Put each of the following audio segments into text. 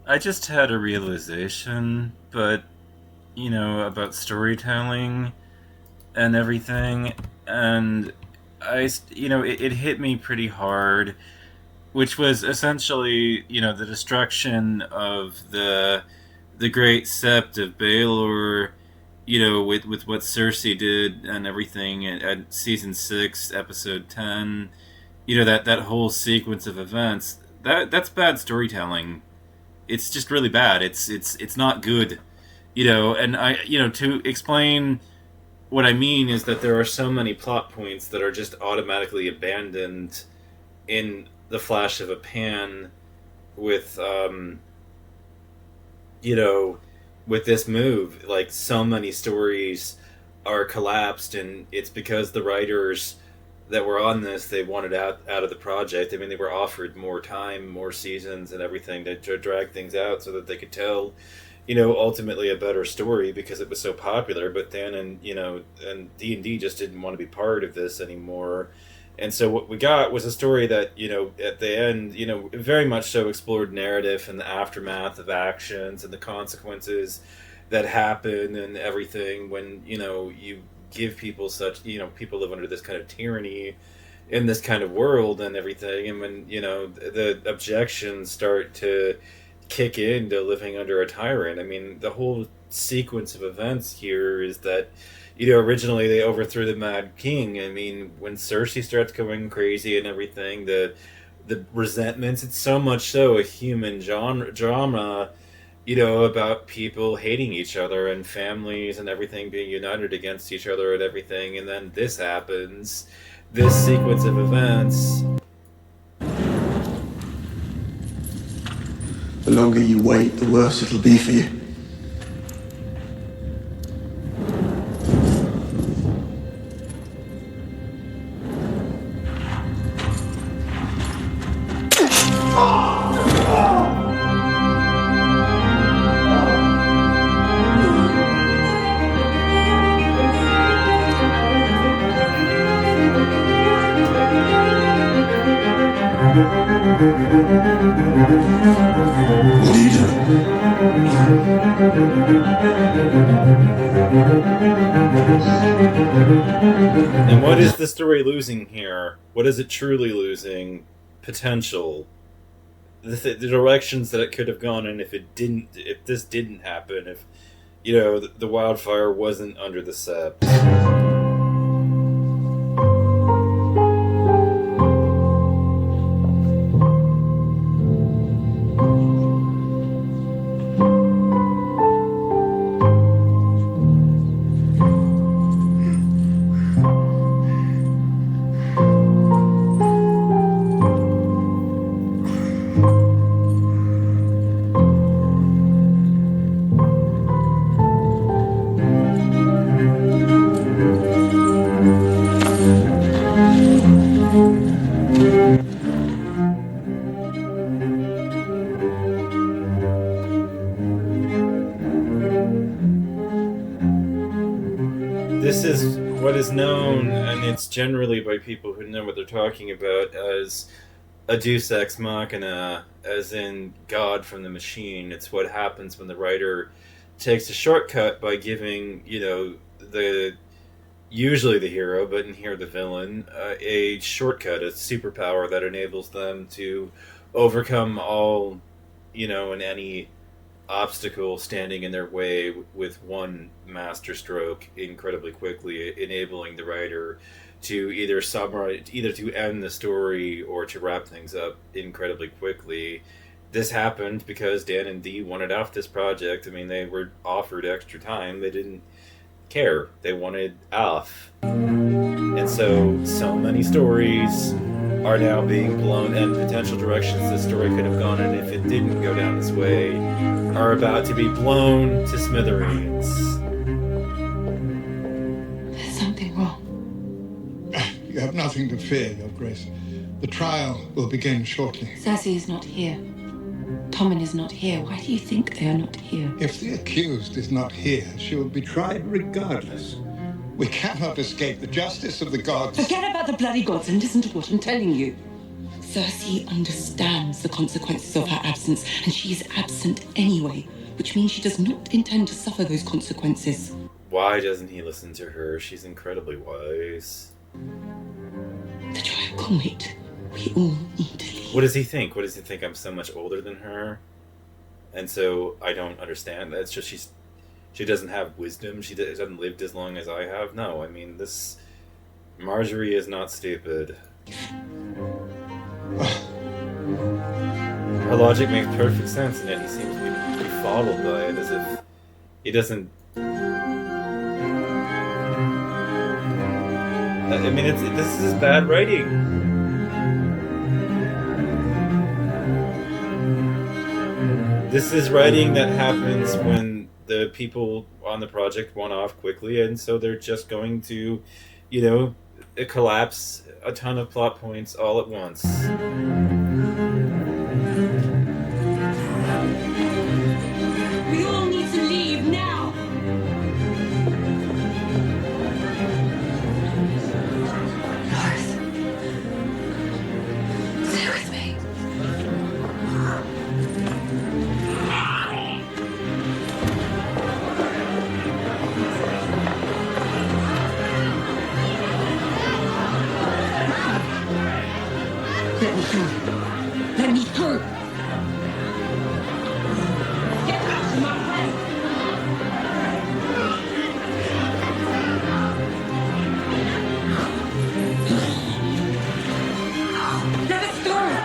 I just had a realization, but about storytelling and everything, and it hit me pretty hard, which was essentially, the destruction of the Great Sept of Baelor, with what Cersei did and everything at season 6, episode 10. That whole sequence of events. That's bad storytelling. It's just really bad. It's not good. And I to explain what I mean is that there are so many plot points that are just automatically abandoned in the flash of a pan with you know with this move. Like, so many stories are collapsed, and it's because the writers that were on this, they wanted out of the project. I mean, they were offered more time, more seasons, and everything to drag things out so that they could tell, ultimately a better story because it was so popular. But then, and D&D just didn't want to be part of this anymore. And so what we got was a story that, at the end, very much so explored narrative and the aftermath of actions and the consequences that happen and everything when, you give people such, people live under this kind of tyranny in this kind of world and everything. And when, the objections start to kick into living under a tyrant, I mean, the whole sequence of events here is that, originally they overthrew the Mad King. I mean, when Cersei starts going crazy and everything, the resentments, it's so much so a human drama, about people hating each other and families and everything being united against each other and everything. And then this happens, this sequence of events. The longer you wait, the worse it'll be for you. And what is the story losing here? What is it truly losing? Potential. The directions that it could have gone in if this didn't happen, if, the wildfire wasn't under the sept. This is what is known, and it's generally by people who know what they're talking about, as a deus ex machina, as in God from the machine. It's what happens when the writer takes a shortcut by giving, the usually the hero, but in here the villain, a shortcut, a superpower that enables them to overcome all, and any obstacle standing in their way with one masterstroke incredibly quickly, enabling the writer to either summarize, either to end the story or to wrap things up incredibly quickly. This happened because Dan and Dee wanted off this project. I mean, they were offered extra time. They didn't care. They wanted off. And so many stories are now being blown, and potential directions the story could have gone in if it didn't go down this way are about to be blown to smithereens. There's something wrong. You have nothing to fear, Your Grace. The trial will begin shortly. Cersei is not here. Tommen is not here. Why do you think they are not here? If the accused is not here, she will be tried regardless. We cannot escape the justice of the gods. Forget about the bloody gods and listen to what I'm telling you. Cersei understands the consequences of her absence, and she is absent anyway, which means she does not intend to suffer those consequences. Why doesn't he listen to her? She's incredibly wise. The trial can wait. We all need to leave. What does he think? What does he think? I'm so much older than her, and so I don't understand. That's just she doesn't have wisdom. She hasn't lived as long as I have. No, I mean this. Marjorie is not stupid. Her logic makes perfect sense, and yet he seems to be befuddled by it, as if he doesn't. I mean, this is bad writing. This is writing that happens when the people on the project want off quickly, and so they're just going to, collapse a ton of plot points all at once. We all need to leave now. Norris, stay with me. Let me through. Let me through. Get out of my way. Let us through.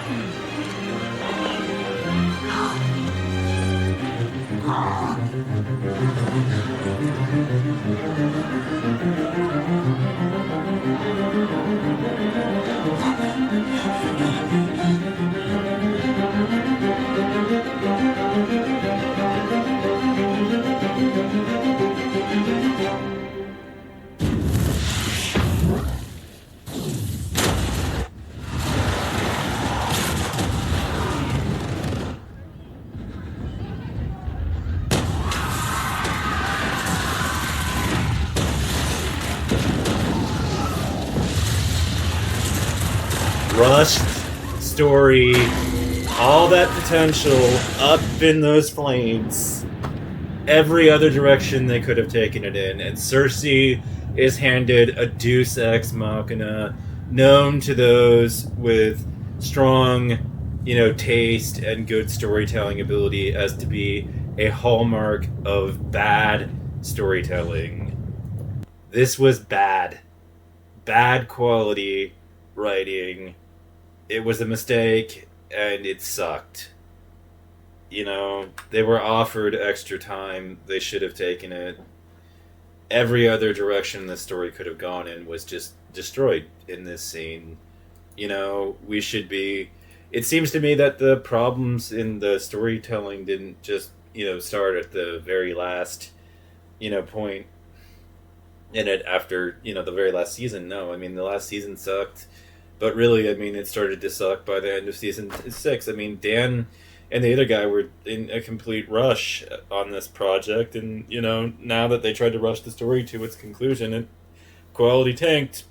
Rushed story, all that potential up in those flames. Every other direction they could have taken it in, and Cersei is handed a deus ex machina, known to those with strong, taste and good storytelling ability as to be a hallmark of bad storytelling. This was bad. Bad quality writing. It was a mistake, and it sucked. They were offered extra time. They should have taken it. Every other direction the story could have gone in was just destroyed in this scene. We should be... It seems to me that the problems in the storytelling didn't just, start at the very last, point in it after, the very last season. No, I mean, the last season sucked. But really, I mean, it started to suck by the end of season 6. I mean, Dan and the other guy were in a complete rush on this project. And, now that they tried to rush the story to its conclusion, quality tanked.